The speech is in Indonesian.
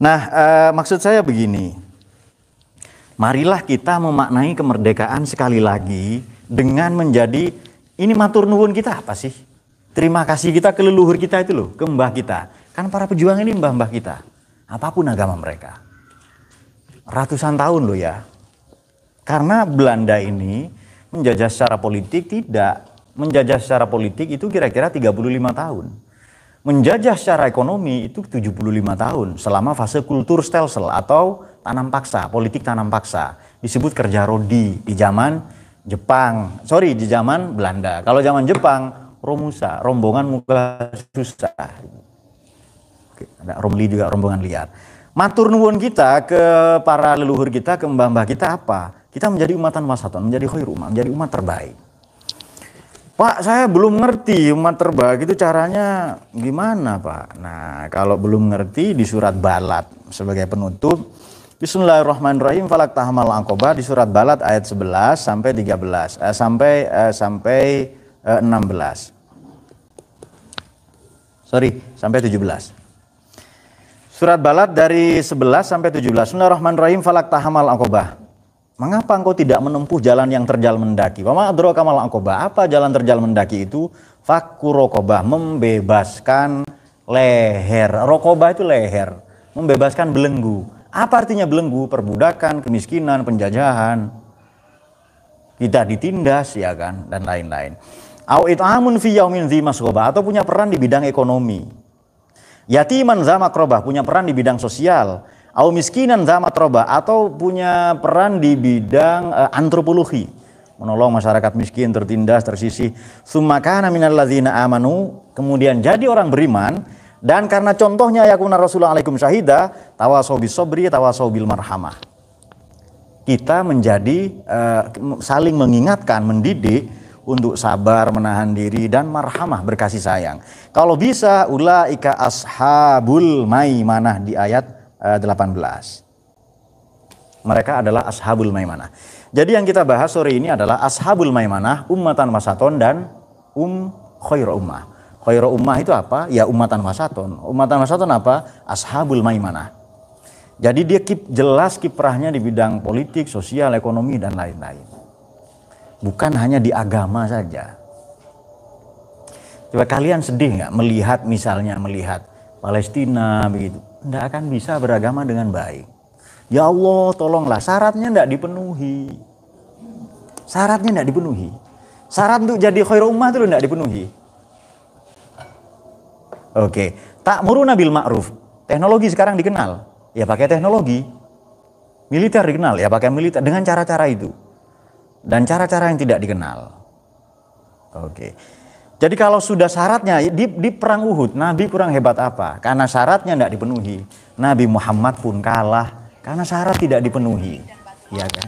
Nah, maksud saya begini. Marilah kita memaknai kemerdekaan sekali lagi dengan menjadi, ini matur nuwun kita apa sih? Terima kasih kita ke leluhur kita itu loh, ke mbah kita. Kan para pejuang ini mbah-mbah kita. Apapun agama mereka. Ratusan tahun loh ya. Karena Belanda ini menjajah secara politik tidak. Menjajah secara politik itu kira-kira 35 tahun. Menjajah secara ekonomi itu 75 tahun selama fase kultur stelsel atau tanam paksa, politik tanam paksa. Disebut kerja rodi di zaman Jepang, di zaman Belanda. Kalau zaman Jepang, Romusa, rombongan muka susah. Ada Romli juga rombongan liar. Matur nuwun kita ke para leluhur kita, ke mbah-mbah kita apa? Kita menjadi umatan wasaton, menjadi khairu ummah, menjadi umat terbaik. Pak, saya belum ngerti umat terbaik itu caranya gimana, Pak? Nah, kalau belum ngerti di surat Balad sebagai penutup, Bismillahirrahmanirrahim, falak tahamal aqobah di surat Balad ayat 11 sampai 13 sampai 16. Sampai 17. Surat Balad dari 11 sampai 17. Bismillahirrahmanirrahim, falak tahamal aqobah. Mengapa engkau tidak menempuh jalan yang terjal mendaki? Wa ma adraka mal aqobah. Apa jalan terjal mendaki itu? Fakku rokobah, membebaskan leher. Rokobah itu leher, membebaskan belenggu. Apa artinya belenggu? Perbudakan, kemiskinan, penjajahan. Kita ditindas ya kan, dan lain-lain. Au it'amun fi yaumin dzi masghobah, atau punya peran di bidang ekonomi. Yatiman za makrobah, punya peran di bidang sosial. Au miskinan za matrobah, atau punya peran di bidang antropologi, menolong masyarakat miskin, tertindas, tersisih. Tsumma kana minal ladzina amanu, kemudian jadi orang beriman, dan karena contohnya yakuna rasulullah alaikum syahida, tawasau bis sabri, tawasau bil marhamah. Kita menjadi saling mengingatkan, mendidik untuk sabar, menahan diri, dan marhamah, berkasih sayang. Kalau bisa, ulaika ashabul maimanah di ayat 18. Mereka adalah ashabul maimanah. Jadi yang kita bahas sore ini adalah ashabul maimanah, ummatan wasaton, dan khairu ummah. Khairu ummah itu apa? Ya ummatan wasaton. Ummatan wasaton apa? Ashabul maimanah. Jadi dia jelas kiprahnya di bidang politik, sosial, ekonomi, dan lain-lain. Bukan hanya di agama saja. Coba kalian sedih nggak melihat Palestina begitu? Tidak akan bisa beragama dengan baik. Ya Allah, tolonglah, syaratnya tidak dipenuhi. Syaratnya tidak dipenuhi. Syarat untuk jadi khairu ummah itu tidak dipenuhi. Oke, ta'muruna bil ma'ruf. Teknologi sekarang dikenal, ya pakai teknologi. Militer dikenal, ya pakai militer dengan cara-cara itu. Dan cara-cara yang tidak dikenal. Oke. Jadi kalau sudah syaratnya, di perang Uhud, Nabi kurang hebat apa? Karena syaratnya tidak dipenuhi. Nabi Muhammad pun kalah karena syarat tidak dipenuhi. Ya kan?